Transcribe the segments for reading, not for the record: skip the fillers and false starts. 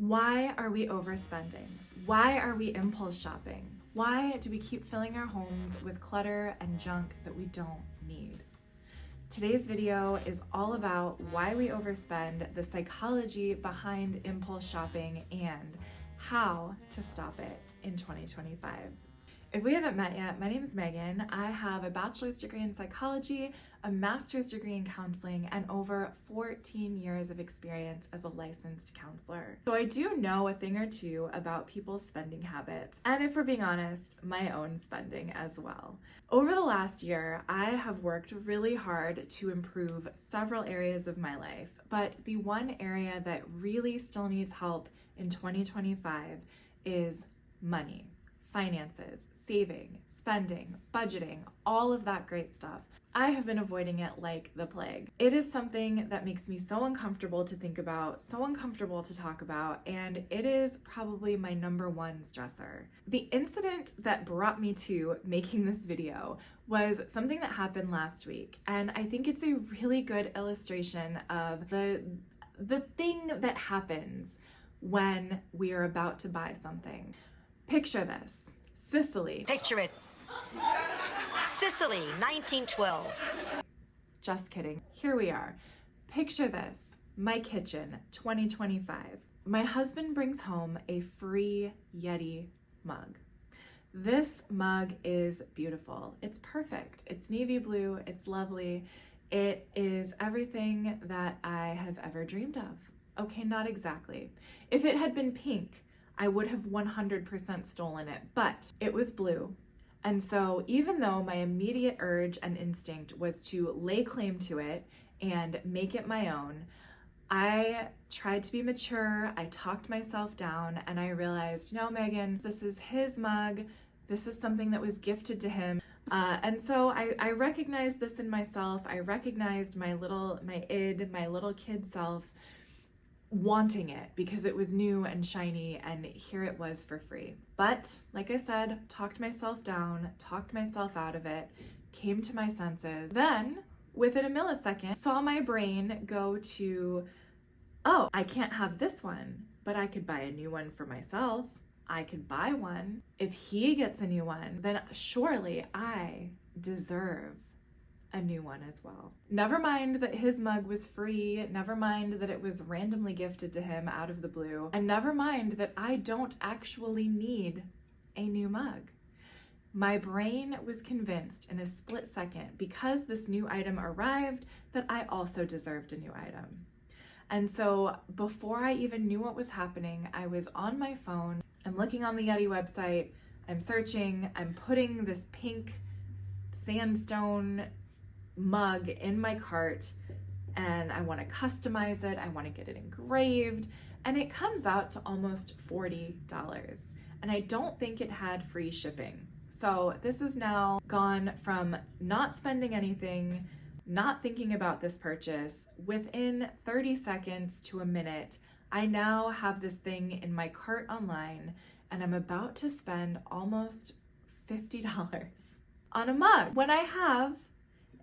Why are we overspending? Why are we impulse shopping? Why do we keep filling our homes with clutter and junk that we don't need? Today's video is all about why we overspend, the psychology behind impulse shopping, and how to stop it in 2025. If we haven't met yet, my name is Megan. I have a bachelor's degree in psychology, a master's degree in counseling, and over 14 years of experience as a licensed counselor. So I do know a thing or two about people's spending habits, and if we're being honest, my own spending as well. Over the last year, I have worked really hard to improve several areas of my life, but the one area that really still needs help in 2025 is money, finances, saving, spending, budgeting, all of that great stuff. I have been avoiding it like the plague. It is something that makes me so uncomfortable to think about, so uncomfortable to talk about, and it is probably my number one stressor. The incident that brought me to making this video was something that happened last week, and I think it's a really good illustration of the thing that happens when we are about to buy something. Picture this. Sicily. Picture it. Sicily, 1912. Just kidding. Here we are. Picture this. My kitchen, 2025. My husband brings home a free Yeti mug. This mug is beautiful. It's perfect. It's navy blue. It's lovely. It is everything that I have ever dreamed of. Okay, not exactly. If it had been pink, I would have 100% stolen it, but it was blue. And so even though my immediate urge and instinct was to lay claim to it and make it my own, I tried to be mature, I talked myself down, and I realized, no, Megan, this is his mug. This is something that was gifted to him. And so I recognized this in myself. I recognized my little kid self wanting it because it was new and shiny, and here it was for free. But like I said, talked myself down, talked myself out of it, came to my senses. Then within a millisecond, saw my brain go to, oh, I can't have this one, but I could buy a new one for myself. I could buy one. If he gets a new one, then surely I deserve a new one as well. Never mind that his mug was free, never mind that it was randomly gifted to him out of the blue, and never mind that I don't actually need a new mug. My brain was convinced in a split second, because this new item arrived, that I also deserved a new item. And so before I even knew what was happening, I was on my phone, I'm looking on the Yeti website, I'm searching, I'm putting this pink sandstone mug in my cart, and I want to customize it, I want to get it engraved, and it comes out to almost $40. And I don't think it had free shipping. So this is now gone from not spending anything, not thinking about this purchase. Within 30 seconds to a minute, I now have this thing in my cart online, and I'm about to spend almost $50 on a mug when I have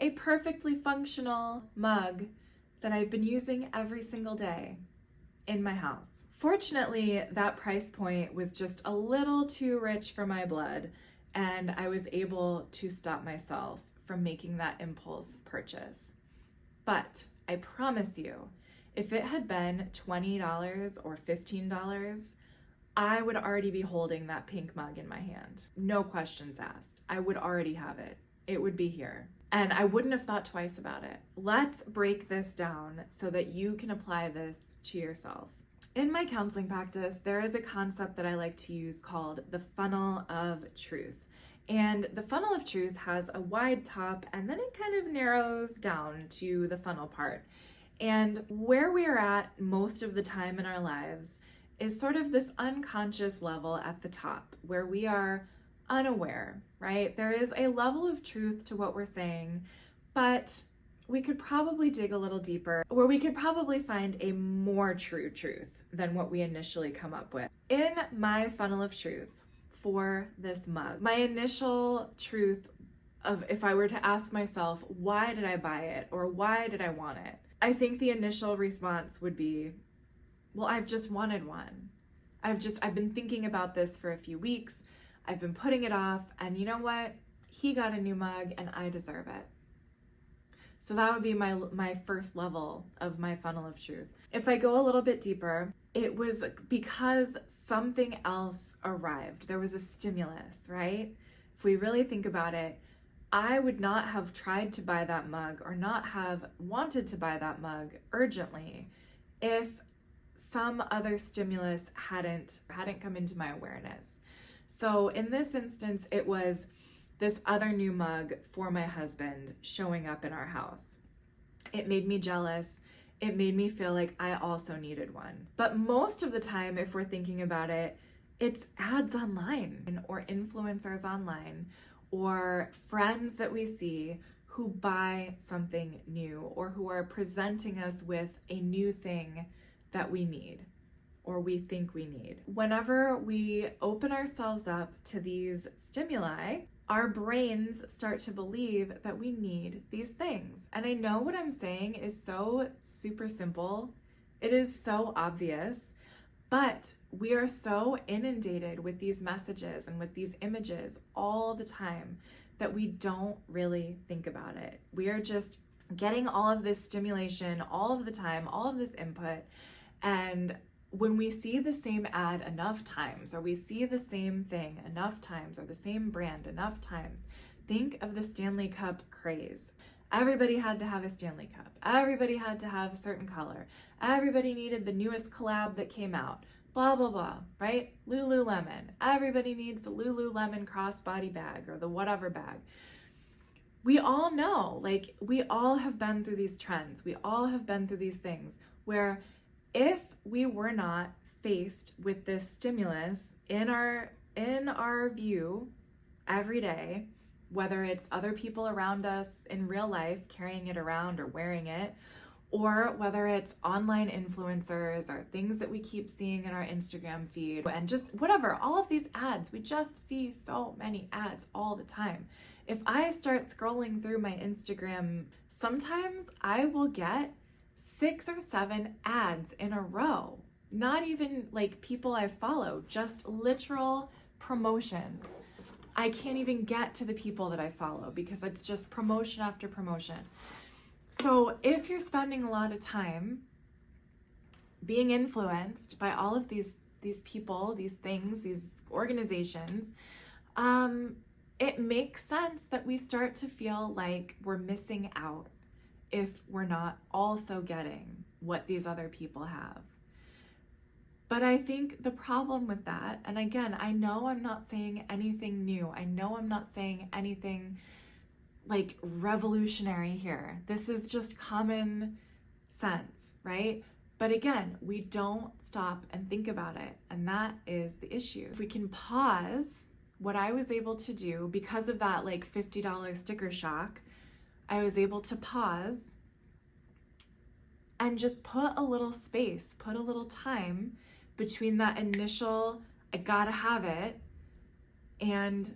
a perfectly functional mug that I've been using every single day in my house. Fortunately, that price point was just a little too rich for my blood, and I was able to stop myself from making that impulse purchase. But I promise you, if it had been $20 or $15, I would already be holding that pink mug in my hand. No questions asked. I would already have it. It would be here. And I wouldn't have thought twice about it. Let's break this down so that you can apply this to yourself. In my counseling practice, there is a concept that I like to use called the funnel of truth. And the funnel of truth has a wide top, and then it kind of narrows down to the funnel part. And where we are at most of the time in our lives is sort of this unconscious level at the top, where we are unaware, right? There is a level of truth to what we're saying, but we could probably dig a little deeper, where we could probably find a more true truth than what we initially come up with. In my funnel of truth for this mug, my initial truth of, if I were to ask myself, why did I buy it, or why did I want it? I think the initial response would be, well, I've just wanted one. I've been thinking about this for a few weeks. I've been putting it off, and you know what? He got a new mug and I deserve it. So that would be my first level of my funnel of truth. If I go a little bit deeper, it was because something else arrived. There was a stimulus, right? If we really think about it, I would not have tried to buy that mug or not have wanted to buy that mug urgently if some other stimulus hadn't come into my awareness. So in this instance, it was this other new mug for my husband showing up in our house. It made me jealous. It made me feel like I also needed one. But most of the time, if we're thinking about it, it's ads online or influencers online or friends that we see who buy something new or who are presenting us with a new thing that we need or we think we need. Whenever we open ourselves up to these stimuli, our brains start to believe that we need these things. And I know what I'm saying is so super simple. It is so obvious, but we are so inundated with these messages and with these images all the time that we don't really think about it. We are just getting all of this stimulation all of the time, all of this input. And when we see the same ad enough times, or we see the same thing enough times, or the same brand enough times, think of the Stanley Cup craze. Everybody had to have a Stanley Cup. Everybody had to have a certain color. Everybody needed the newest collab that came out. Blah, blah, blah, right? Lululemon. Everybody needs the Lululemon crossbody bag or the whatever bag. We all know, like, we all have been through these trends. We all have been through these things where if we were not faced with this stimulus in our view every day, whether it's other people around us in real life carrying it around or wearing it, or whether it's online influencers or things that we keep seeing in our Instagram feed and just whatever, all of these ads, we just see so many ads all the time. If I start scrolling through my Instagram, sometimes I will get 6 or 7 ads in a row. Not even like people I follow, just literal promotions. I can't even get to the people that I follow because it's just promotion after promotion. So if you're spending a lot of time being influenced by all of these people, these things, these organizations, it makes sense that we start to feel like we're missing out if we're not also getting what these other people have. But I think the problem with that, and again, I know I'm not saying anything new. I know I'm not saying anything like revolutionary here. This is just common sense, right? But again, we don't stop and think about it. And that is the issue. If we can pause, what I was able to do because of that like $50 sticker shock, I was able to pause and just put a little space, put a little time between that initial, I gotta have it, and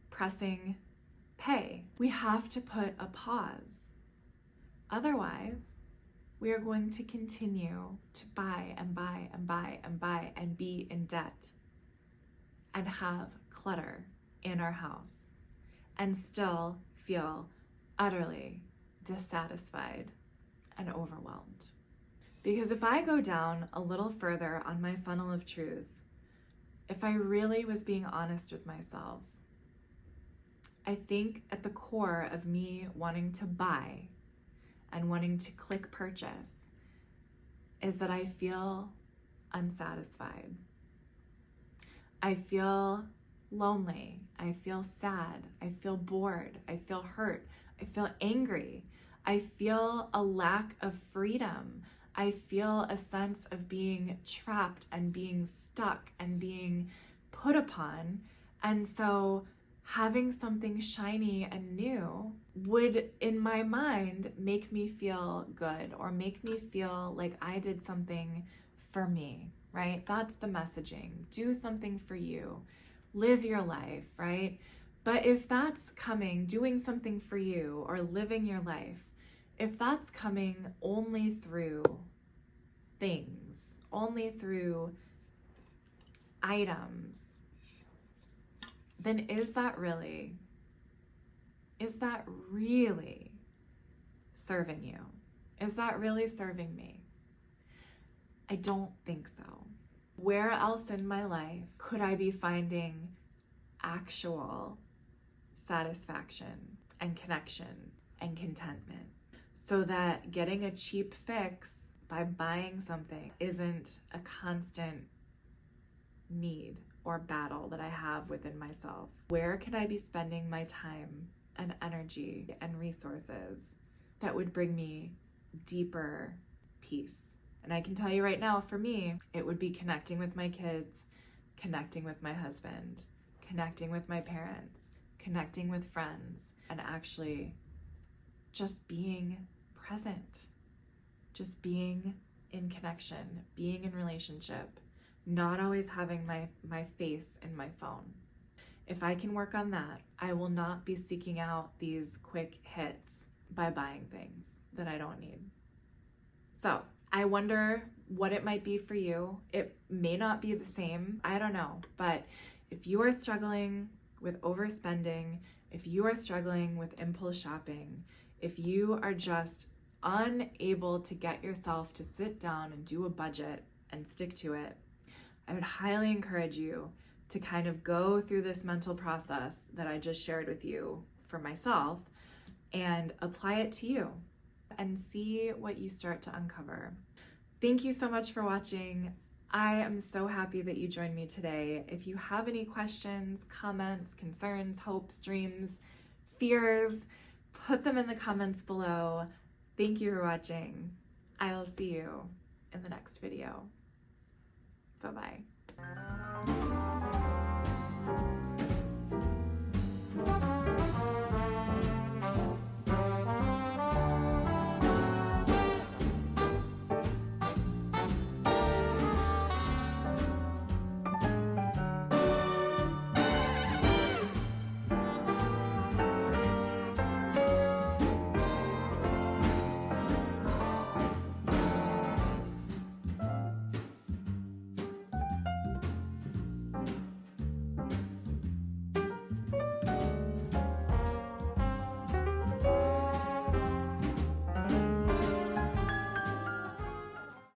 pressing pay. We have to put a pause. Otherwise, we are going to continue to buy and buy and buy and buy and be in debt and have clutter in our house and still feel utterly dissatisfied and overwhelmed. Because if I go down a little further on my funnel of truth, if I really was being honest with myself, I think at the core of me wanting to buy and wanting to click purchase is that I feel unsatisfied. I feel lonely. I feel sad. I feel bored. I feel hurt. I feel angry. I feel a lack of freedom. I feel a sense of being trapped and being stuck and being put upon. And so having something shiny and new would, in my mind, make me feel good or make me feel like I did something for me, right? That's the messaging. Do something for you. Live your life, right? But if that's coming, doing something for you or living your life, if that's coming only through things, only through items, then is that really serving you? Is that really serving me? I don't think so. Where else in my life could I be finding actual satisfaction and connection and contentment, so that getting a cheap fix by buying something isn't a constant need or battle that I have within myself? Where could I be spending my time and energy and resources that would bring me deeper peace? And I can tell you right now, for me, it would be connecting with my kids, connecting with my husband, connecting with my parents, connecting with friends, and actually just being present, just being in connection, being in relationship, not always having my face in my phone. If I can work on that, I will not be seeking out these quick hits by buying things that I don't need. So I wonder what it might be for you. It may not be the same, I don't know. But if you are struggling with overspending, if you are struggling with impulse shopping, if you are just unable to get yourself to sit down and do a budget and stick to it, I would highly encourage you to kind of go through this mental process that I just shared with you for myself and apply it to you and see what you start to uncover. Thank you so much for watching. I am so happy that you joined me today. If you have any questions, comments, concerns, hopes, dreams, fears, put them in the comments below. Thank you for watching. I will see you in the next video. Bye-bye.